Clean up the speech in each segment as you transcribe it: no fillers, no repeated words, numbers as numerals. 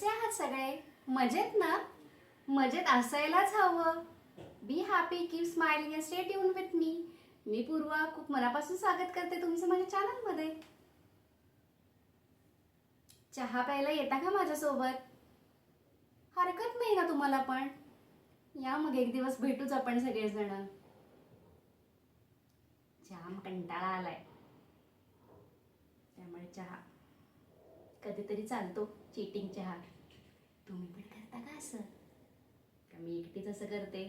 कसे आहात सगळे? मजेत ना? मजेत असायलाच हवं. Be happy, keep smiling and stay tune with me. मी पूर्वा खूप मनापासून स्वागत करते तुमचं माझ्या चॅनलमध्ये. चहा प्यायला येता का माझ्यासोबत? हरकत नाही ना तुम्हाला पण? या मग एक दिवस भेटूच आपण सगळेजण. जाम कंटाळा आलाय त्यामुळे चहा कधीतरी चालतो. चीटिंग चहा तुम्ही पण करता का असं? का मी एकटीच असं करते?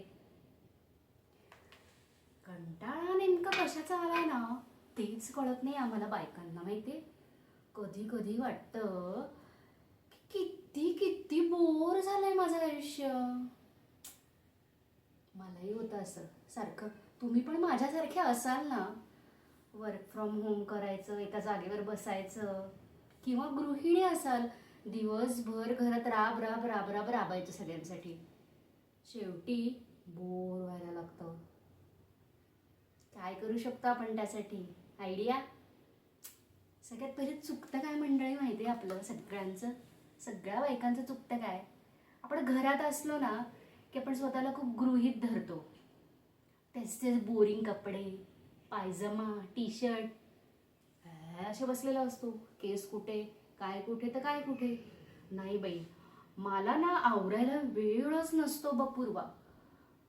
कंटाळा नेमका कशाचा आलाय ना तेच कळत नाही आम्हाला बायकांना. माहितीये, कधी कधी वाटतं की किती किती बोर झालंय माझं आयुष्य. मलाही होतं असं सारखं. तुम्ही पण माझ्यासारखे असाल ना? वर्क फ्रॉम होम करायचं, एका जागेवर बसायचं, किंवा गृहिणी असाल, दिवसभर घरात राब राब राब राब राबायचं सगळ्यांसाठी, शेवटी बोर व्हायला लागतं. काय करू शकतो आपण त्यासाठी? आयडिया? सगळ्यात पहिले चुकतं काय मंडळी माहिती आहे आपलं सगळ्यांचं? सगळ्या बायकांचं चुकतं काय? आपण घरात असलो ना की आपण स्वतःला खूप गृहीत धरतो. तेच तेच बोरिंग कपडे, पायजमा, टी शर्ट असे बसलेला असतो. केस कुठे, काय कुठे तर काय कुठे. नाही बाई, मला ना आवरायला वेळच नसतो बपूर्वा.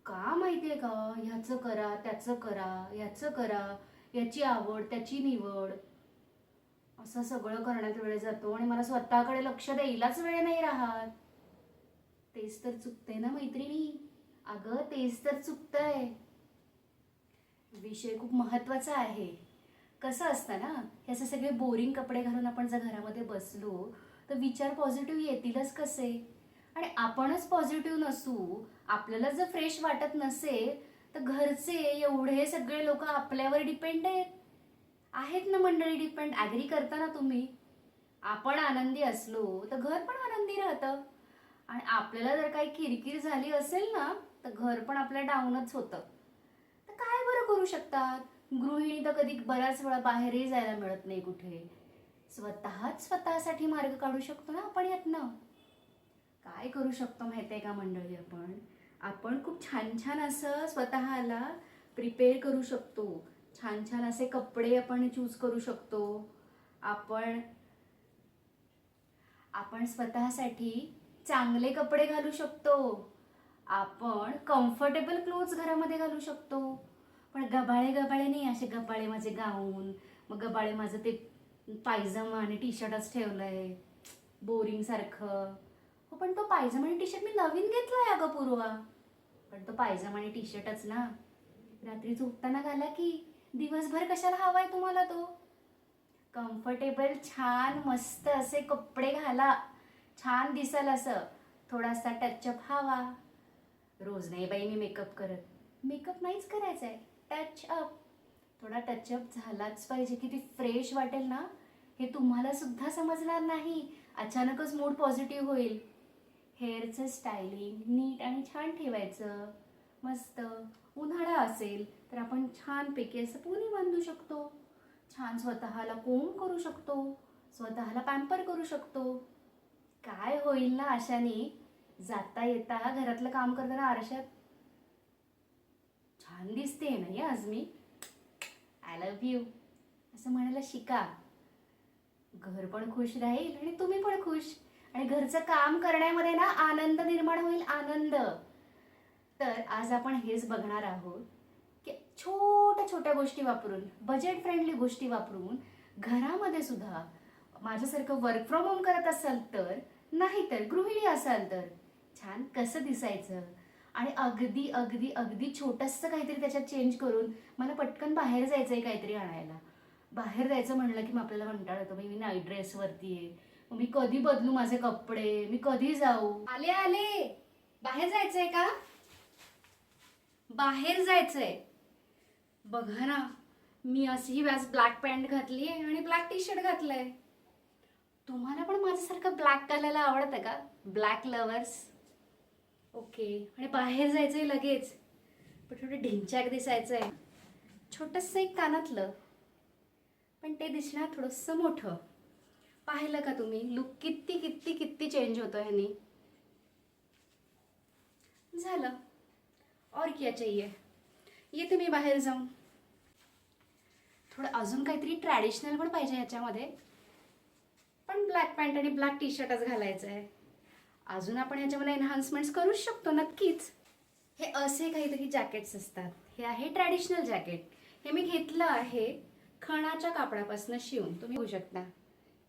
का माहितीये का? ह्याचं करा, त्याचं करा, ह्याचं करा, याची आवड त्याची निवड, असं सगळं करण्यात वेळ जातो आणि मला स्वतःकडे लक्ष द्यायलाच वेळ नाही राहत. तेच तर चुकतंय ना मैत्रिणी. अगं तेच तर चुकतंय. विषय खूप महत्वाचा आहे. कसं असतं ना, हे असे सगळे बोरिंग कपडे घालून आपण जर घरामध्ये बसलो तर विचार पॉझिटिव्ह येतीलच कसे? आणि आपणच पॉझिटिव्ह नसू, आपल्याला जर फ्रेश वाटत नसेल तर घरचे एवढे सगळे लोक आपल्यावर डिपेंड आहेत ना मंडळी. डिपेंड ॲग्री करता ना तुम्ही? आपण आनंदी असलो तर घर पण आनंदी राहतं. आणि आपल्याला जर काही किरकिर झाली असेल ना तर घर पण आपलं डाऊनच होतं. तर काय बरं करू शकतात? गृहिणी तर कधी बऱ्याच वेळा बाहेरही जायला मिळत नाही कुठे. स्वतःच स्वतःसाठी मार्ग काढू शकतो ना आपण यातनं. काय करू शकतो माहिती आहे का मंडळी? आपण खूप छान छान असं स्वतःला प्रिपेअर करू शकतो. छान छान असे कपडे आपण चूज करू शकतो. आपण आपण स्वतःसाठी चांगले कपडे घालू शकतो. आपण कम्फर्टेबल क्लोथ्स घरामध्ये घालू शकतो. पण गबाळे गबाळे नाही, असे गबाळे माझे गाऊन, मग गबाळे माझं ते पायजमा आणि टी शर्टच ठेवलंय बोरिंग सारखं. हो पण तो पायजमा आणि टी शर्ट मी नवीन घेतलाय अगं पूर्वा. पण तो पायजमा आणि टी शर्टच ना, रात्री झोपताना घाला की. दिवसभर कशाला हवाय तुम्हाला तो? कम्फर्टेबल छान मस्त असे कपडे घाला, छान दिसाल असं. थोडासा टचअप हवा. रोज नाही बाई मी मेकअप करत. मेकअप नाहीच करायचा आहे, टचअप. थोडा टचअप झालाच पाहिजे. किती फ्रेश वाटेल ना हे तुम्हाला सुद्धा समजणार नाही. अचानकच मूड पॉझिटिव्ह होईल. हेअरचं स्टायलिंग नीट आणि छान ठेवायचं. मस्त उन्हाळा असेल तर आपण छानपैकी असं पुनी बांधू शकतो. छान स्वतःला कोंब करू शकतो, स्वतःला पॅम्पर करू शकतो. काय होईल ना अशाने? जाता येता घरातलं काम करताना आरशात छान दिसते नाही आज मी, आय लव्ह यू असं म्हणायला शिका. घर पण खुश राहील आणि तुम्ही पण खुश. आणि घरचं काम करण्यामध्ये ना आनंद निर्माण होईल, आनंद. तर आज आपण हेच बघणार आहोत की छोट्या छोट्या गोष्टी वापरून, बजेट फ्रेंडली गोष्टी वापरून घरामध्ये सुद्धा माझ्यासारखं वर्क फ्रॉम होम करत असाल तर, नाही तर गृहिणी असाल तर छान कसं दिसायचं. आणि अगदी अगदी अगदी छोटंसं काहीतरी त्याच्यात चेंज करून मला पटकन बाहेर जायचंय काहीतरी आणायला. बाहेर जायचं म्हणलं की मग आपल्याला कंटाळा येतो. मी नाईट ड्रेसवरती आहे, मग मी कधी बदलू माझे कपडे, मी कधी जाऊ? आले आले, बाहेर जायचंय का? बाहेर जायचंय. बघा ना, मी अशी व्यास ब्लॅक पॅन्ट घातली आहे आणि ब्लॅक टी शर्ट घातलंय. तुम्हाला पण माझ्यासारखं ब्लॅक घालायला आवडतं का? Black lovers? ओके. आणि बाहेर जायचंय लगेच, पण थोडं ढिंच्याक दिसायचंय. छोटंसं एक कानातलं, पण ते दिसणार थोडंसं मोठं. पाहिलं का तुम्ही लुक किती किती किती चेंज होतो ह्यानी. झालं. और क्या चाहिए. येते मी बाहेर जाऊन. थोडं अजून काहीतरी ट्रॅडिशनल पण पाहिजे ह्याच्यामध्ये, पण ब्लॅक पॅन्ट आणि ब्लॅक टी शर्टच घालायचं आहे. अजून आपण ह्याच्यामध्ये एनहान्समेंट्स करूच शकतो नक्कीच. हे असे काहीतरी जॅकेट्स असतात. हे आहे ट्रॅडिशनल जॅकेट. हे मी घेतलं आहे खणाच्या कापडापासून शिवून. तुम्ही बघू शकता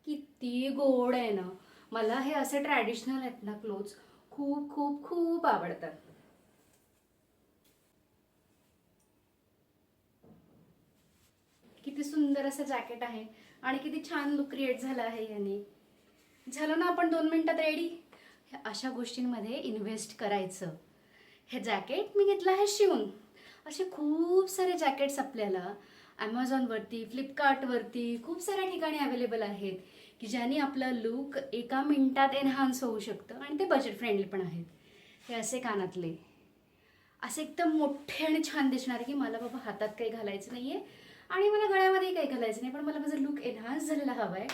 किती गोड आहे ना. मला हे असे ट्रॅडिशनल आहेत ना क्लोथ्स खूप खूप खूप आवडतात. किती सुंदर असं जॅकेट आहे आणि किती छान लुक क्रिएट झाला आहे याने. झालं ना आपण 2 मिनिटात रेडी. अशा गोष्टींमध्ये इन्व्हेस्ट करायचं. हे जॅकेट मी घेतलं आहे शिवून. असे खूप सारे जॅकेट्स आपल्याला ॲमेझॉनवरती, फ्लिपकार्टवरती खूप साऱ्या ठिकाणी अवेलेबल आहेत की ज्याने आपलं लुक एका मिनिटात एनहान्स होऊ शकतं आणि ते बजेट फ्रेंडली पण आहेत. हे असे कानातले असे एकदम मोठे आणि छान दिसणारे की मला बाबा हातात काही घालायचं नाही आहे आणि मला गळ्यामध्येही काही घालायचं नाही, पण मला माझं लुक एनहान्स झालेला हवा आहे.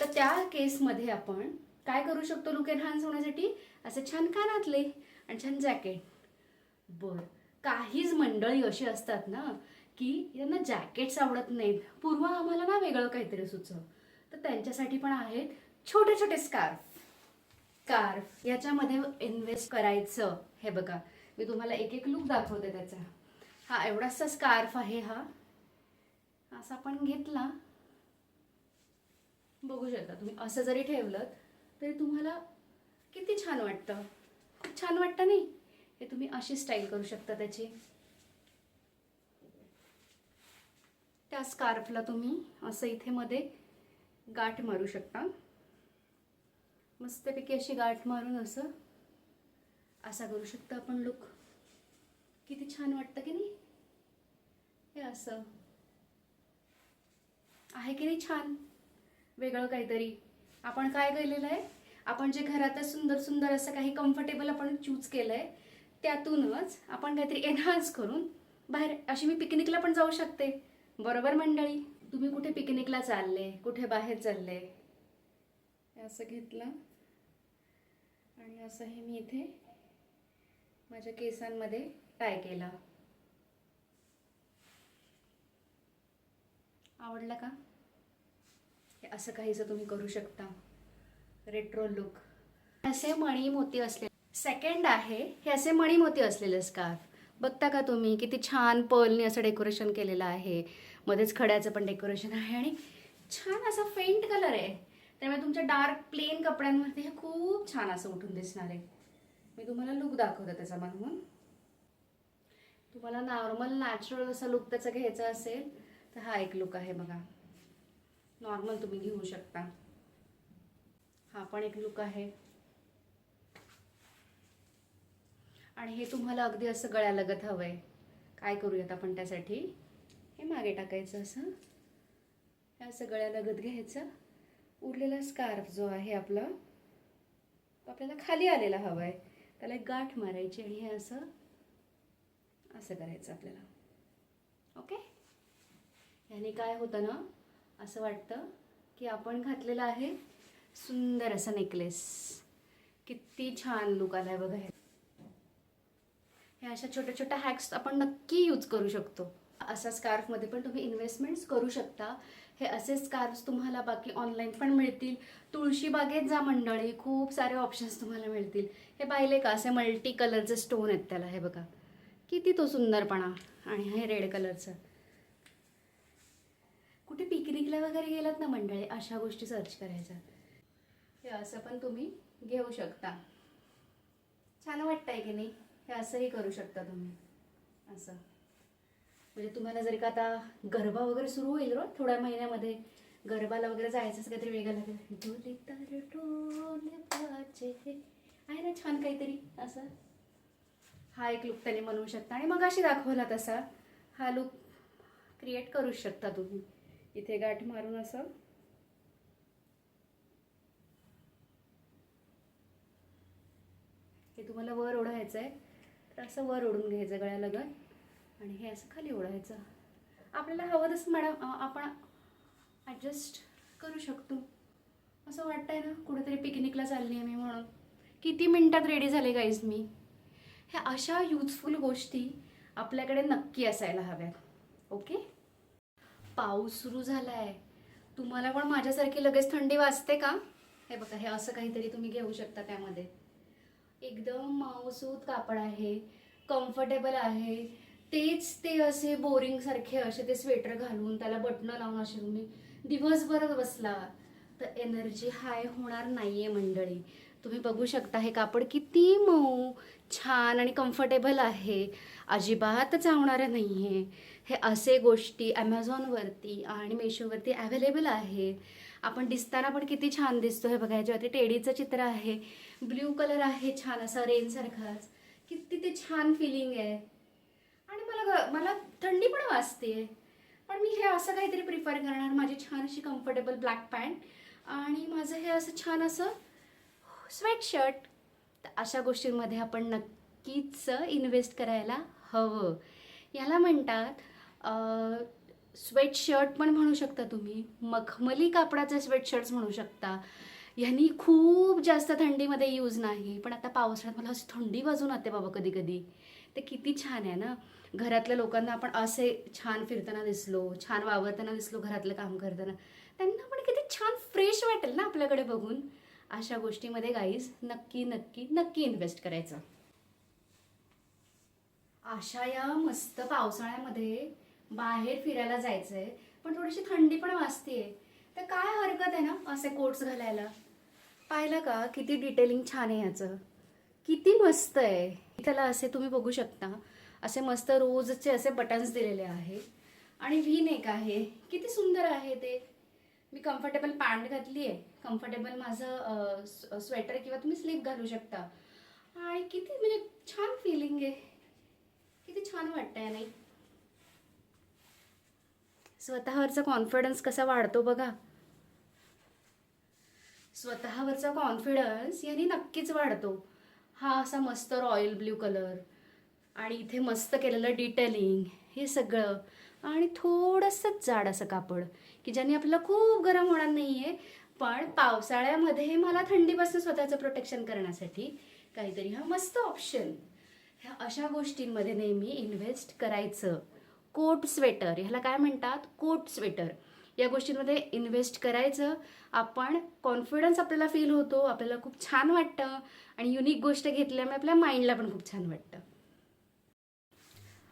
तर त्या केसमध्ये आपण काय करू शकतो लुक एनहान्स होण्यासाठी. असे छान कानातले आणि छान जॅकेट. बरं, काहीच मंडळी अशी असतात ना की यांना जॅकेट्स आवडत नाहीत. पूर्व आम्हाला ना वेगळं काहीतरी सुचव, तर त्यांच्यासाठी पण आहेत छोटे छोटे स्कार्फ. स्कार्फ याच्यामध्ये इन्व्हेस्ट करायचं. हे बघा मी तुम्हाला एक एक लुक दाखवते त्याचा. हा एवढासा स्कार्फ आहे. हा असा आपण घेतला, बघू शकता तुम्ही. असं जरी ठेवलं तरी तुम्हाला किती छान वाटतं. खूप छान वाटतं नाही. हे तुम्ही अशी स्टाईल करू शकता त्याची. त्या स्कार्फला तुम्ही असं इथे मध्ये गाठ मारू शकता. मस्तपैकी अशी गाठ मारून असं असा करू शकता आपण लुक. किती छान वाटतं की नाही. हे असं आहे की नाही छान, वेगळं काहीतरी. आपण काय केलेलं आहे, आपण जे घरातच सुंदर सुंदर असं काही कम्फर्टेबल आपण चूज केलं आहे त्यातूनच आपण काहीतरी एनहान्स करून बाहेर. अशी मी पिकनिकला पण जाऊ शकते. बरोबर मंडळी. तुम्ही कुठे पिकनिकला चालले, कुठे बाहेर चालले, असं घेतलं आणि असं हे मी इथे माझ्या केसांमध्ये टाय केलं. आवडलं का. हे असं काहीसं तुम्ही करू शकता. Retro look. असे मणी मोती असलेले सेकंड आहे. हे असे मणी मोती असलेले स्कार्फ बघता का तुम्ही. किती छान पर्लनी असं डेकोरेशन केलेलं आहे. मध्येच खड्याचं पण डेकोरेशन आहे आणि छान असा फेंट कलर आहे. त्यामुळे तुमच्या डार्क प्लेन कपड्यांमध्ये हे खूप छान असं उठून दिसणार आहे. मी तुम्हाला लुक दाखवते त्याचा म्हणून. तुम्हाला नॉर्मल नॅचरल असा लुक त्याचा घ्यायचा असेल तर हा एक लुक आहे बघा. नॉर्मल तुम्ही घेऊ शकता. हा पण एक लुक आहे. आणि हे तुम्हाला अगदी असं गळ्यालगत हवं आहे. काय करूयात आपण त्यासाठी. हे मागे टाकायचं असं. हे असं गळ्यालगत घ्यायचं. उरलेला स्कार्फ जो आहे आपला आपल्याला खाली आलेला हवा आहे, त्याला एक गाठ मारायची आणि हे असं असं करायचं आपल्याला. ओके. याने काय होतं ना, असं वाटतं की आपण घातलेलं आहे सुंदर असा नेकलेस. किती छान लुक आलाय बघा. हे अशा छोट्या छोट्या हॅक्स आपण नक्की यूज करू शकतो. अशा स्कार्फमध्ये पण तुम्ही इन्व्हेस्टमेंट्स करू शकता. हे असे स्कार्फ्स तुम्हाला बाकी ऑनलाईन पण मिळतील. तुळशीबागेत जा मंडळी, खूप सारे ऑप्शन्स तुम्हाला मिळतील. हे पाहिले का, असे मल्टी कलरचे स्टोन आहेत त्याला. हे बघा किती तो सुंदरपणा. आणि हे रेड कलरचं. कुठे पिकनिकला वगैरे गेलात ना मंडळी, अशा गोष्टी सर्च करायच्या. हे असं पण तुम्ही घेऊ शकता. छान वाटतंय की नाही. हे असंही करू शकता तुम्ही असं. म्हणजे तुम्हाला जर का आता गरबा वगैरे सुरू होईल रो थोड्या महिन्यामध्ये, गरबाला वगैरे जायचं असं काहीतरी वेगळं लागेल. डोले तर डोले वाचे आहे ना छान काहीतरी असं. हा एक लुक त्याने बनवू शकता. आणि मग अशी दाखवला तसा हा लुक क्रिएट करू शकता तुम्ही. इथे गाठ मारून असं हे तुम्हाला वर ओढायचं आहे तर असं वर ओढून घ्यायचं गळ्यालगत आणि हे असं खाली ओढायचं. आपल्याला हवं तसं मॅडम आपण ॲडजस्ट करू शकतो. असं वाटतंय ना कुठेतरी पिकनिकला चालली आहे मी म्हणून. किती मिनिटात रेडी झाले गाईज मी. ह्या अशा युजफुल गोष्टी आपल्याकडे नक्की असायला हव्यात. ओके. पाऊस सुरू झालाय. तुम्हाला पण माझ्यासारखी लगेच थंडी वाजते का? हे बघा, हे असं काहीतरी तुम्ही घेऊ शकता. त्यामध्ये एकदम मऊसूत कापड आहे, कम्फर्टेबल आहे. तेच ते असे बोरिंग सारखे असे ते स्वेटर घालून त्याला बटणं लावून असे तुम्ही दिवसभर बसला तर एनर्जी हाय होणार नाहीये मंडळी. तुम्ही बघू शकता हे कापड किती मऊ, छान आणि कम्फर्टेबल आहे. अजिबात चावणारं नाही आहे. हे असे गोष्टी ॲमेझॉनवरती आणि मेशोवरती अवेलेबल आहे. आपण दिसताना पण किती छान दिसतो. हे बघा, ह्याच्यावरती टेडीचं चित्र आहे, ब्ल्यू कलर आहे छान असा रेनसारखाच. किती ते छान फिलिंग आहे. आणि मला थंडी पण वाजते. पण मी हे असं काहीतरी प्रिफर करणार. माझी छान अशी कम्फर्टेबल ब्लॅक पॅन्ट आणि माझं हे असं छान असं स्वेटशर्ट. तर अशा गोष्टींमध्ये आपण नक्कीच इन्व्हेस्ट करायला हवं. याला म्हणतात स्वेटशर्ट पण म्हणू शकता तुम्ही, मखमली कापडाचे स्वेटशर्ट्स म्हणू शकता. ह्यांनी खूप जास्त थंडीमध्ये यूज नाही. पण आता पावसाळ्यात मला अशी थंडी वाजून येते बाबा कधी कधी. ते किती छान आहे ना. घरातल्या लोकांना आपण असे छान फिरताना दिसलो, छान वावरताना दिसलो, घरातलं काम करताना त्यांना पण किती छान फ्रेश वाटेल ना आपल्याकडे बघून. अशा गोष्टीमध्ये गाईज नक्की नक्की नक्की इन्व्हेस्ट करायचं. अशा या मस्त पावसाळ्यामध्ये बाहेर फिरायला जायचंय पण थोडीशी थंडी पण वाजतीये, तर काय हरकत आहे ना असे कोट्स घालायला. पाहिलं का किती डिटेलिंग छान आहे ह्याचं, किती मस्त आहे. त्याला असे तुम्ही बघू शकता असे मस्त रोजचे असे बटन्स दिलेले आहे आणि व्ही नेक आहे. किती सुंदर आहे ते. मी कम्फर्टेबल पॅन्ट घातली आहे, कम्फर्टेबल माझं स्वेटर किंवा तुम्ही स्लीप घालू शकता. आणि किती म्हणजे छान फिलिंग आहे, किती छान वाटतंय नाही. स्वतःवरचा कॉन्फिडन्स कसा वाढतो बघा. स्वतःवरचा कॉन्फिडन्स याने नक्कीच वाढतो. हा असा मस्त रॉयल ब्ल्यू कलर आणि इथे मस्त केलेलं डिटेलिंग हे सगळं आणि थोडंसं जाड असं कापड की ज्याने आपल्याला खूप गरम होणार नाही आहे. पण पावसाळ्यामध्ये मला थंडीपासून स्वतःचं प्रोटेक्शन करण्यासाठी काहीतरी हा मस्त ऑप्शन. ह्या अशा गोष्टींमध्ये नेहमी इन्व्हेस्ट करायचं. कोट स्वेटर ह्याला काय म्हणतात, कोट स्वेटर. या गोष्टींमध्ये इन्व्हेस्ट करायचं. आपण कॉन्फिडन्स आपल्याला फील होतो, आपल्याला खूप छान वाटतं आणि युनिक गोष्ट घेतल्यामुळे आपल्या माइंडला पण खूप छान वाटतं.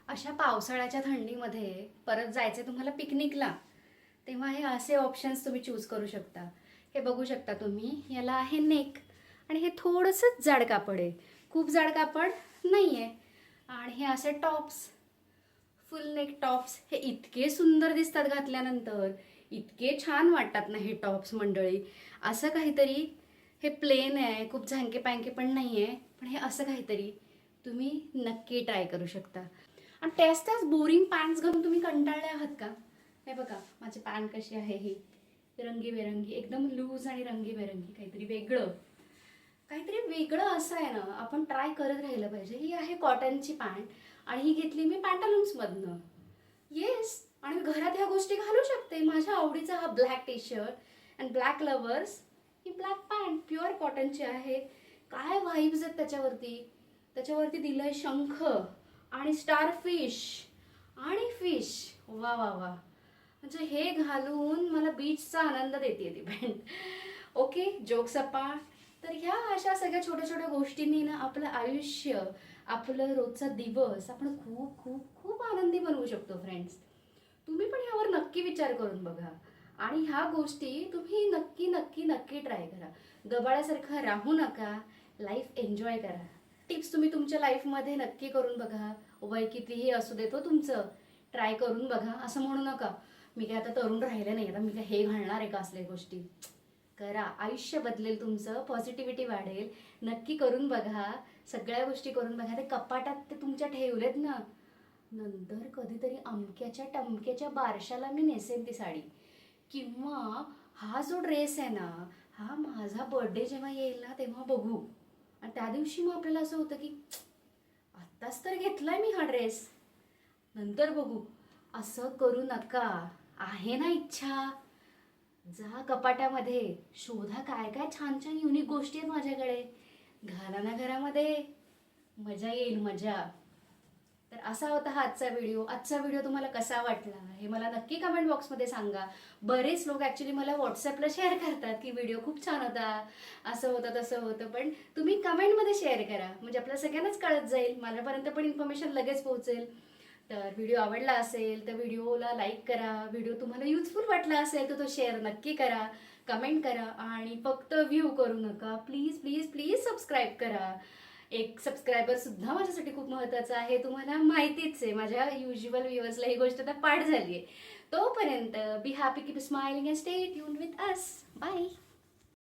अशा पावसाळ्याच्या थंडीमध्ये परत जायचं तुम्हाला पिकनिकला, तेव्हा हे असे ऑप्शन्स तुम्ही चूज करू शकता. हे बघू शकता तुम्ही, याला आहे नेक आणि हे थोडंसं जाड कापड आहे, खूप जाड कापड नाही आहे. आणि हे असे टॉप्स, फुल नेक टॉप्स, हे इतके सुंदर दिसतात घातल्यानंतर, इतके छान वाटतात ना हे टॉप्स मंडळी. असं काहीतरी, हे प्लेन आहे, खूप झांके पँके पण नाही आहे, पण हे असं काहीतरी तुम्ही नक्की ट्राय करू शकता. आणि त्याच बोरिंग पॅन्ट्स घालून तुम्ही कंटाळले आहात का? हे बघा माझी पॅन्ट कशी आहे, ही रंगीबेरंगी, एकदम लूज आणि रंगीबेरंगी, काहीतरी वेगळं असं आहे ना, आपण ट्राय करत राहिलं पाहिजे. ही आहे कॉटनची पॅन्ट आणि ही घेतली मी पॅन्टालून्समधनं. येस, आणि मी घरात ह्या गोष्टी घालू शकते. माझ्या आवडीचा हा black T shirt and black lovers, ही ब्लॅक पॅन्ट प्युअर कॉटनची आहे. काय व्हाईब्स आहेत त्याच्यावरती दिलंय शंख आणि स्टारफिश आणि फिश. वा वा वा, म्हणजे हे घालून मला बीचचा आनंद देते ती पॅन्ट. Okay, jokes apart. तर ह्या अशा सगळ्या छोट्या छोट्या गोष्टींनी ना आपलं आयुष्य, आपलं रोजचा दिवस आपण खूप खूप खूप आनंदी बनवू शकतो फ्रेंड्स. तुम्ही पण ह्यावर नक्की विचार करून बघा आणि ह्या गोष्टी तुम्ही नक्की नक्की नक्की ट्राय करा. गबाळ्यासारखं राहू नका, लाईफ एन्जॉय करा. टिप्स तुम्ही तुमच्या लाईफमध्ये नक्की करून बघा. वय कितीही असू देतो तुमचं, ट्राय करून बघा. असं म्हणू नका मी काय आता तरुण राहिले नाही, आता मी काय हे घालणार आहे का असल्या गोष्टी. करा, आयुष्य बदलेल तुमचं, पॉझिटिव्हिटी वाढेल. नक्की करून बघा, सगळ्या गोष्टी करून बघा. ते कपाटात ते तुमच्या ठेवलेत ना, नंतर कधीतरी अमक्याच्या टमक्याच्या बारशाला मी नेसेन ती साडी, किंवा हा जो ड्रेस आहे ना, हा माझा बर्थडे जेव्हा येईल ना तेव्हा बघू. आणि त्या दिवशी मग आपल्याला असं होतं की आत्ताच तर घेतलाय मी हा ड्रेस, नंतर बघू. असं करू नका. आहे ना इच्छा, जा कपाटामध्ये, शोधा काय काय छान छान युनिक गोष्टी आहेत माझ्याकडे, घाला ना घरामध्ये, मजा येईल मजा. तर असा होता हा आजचा व्हिडिओ. आजचा व्हिडिओ तुम्हाला कसा वाटला हे मला नक्की कमेंट बॉक्समध्ये सांगा. बरेच लोक ॲक्च्युली मला व्हॉट्सअपला शेअर करतात की व्हिडिओ खूप छान होता, असं होतं तसं होतं, पण तुम्ही कमेंटमध्ये शेअर करा म्हणजे आपल्या सगळ्यांनाच कळत जाईल, माझ्यापर्यंत पण इन्फॉर्मेशन लगेच पोहोचेल. तर व्हिडिओ आवडला असेल तर व्हिडिओला लाईक करा, व्हिडिओ तुम्हाला युजफुल वाटला असेल तर तो शेअर नक्की करा, कमेंट करा आणि फक्त व्ह्यू करू नका, प्लीज प्लीज प्लीज सबस्क्राईब करा. एक सबस्क्रायबर सुद्धा माझ्यासाठी खूप महत्त्वाचं आहे, तुम्हाला माहितीच आहे. माझ्या युज्युअल व्ह्युअर्सला ही गोष्ट आता पाठ झाली आहे. तोपर्यंत be happy, keep smiling and stay tuned with us. Bye.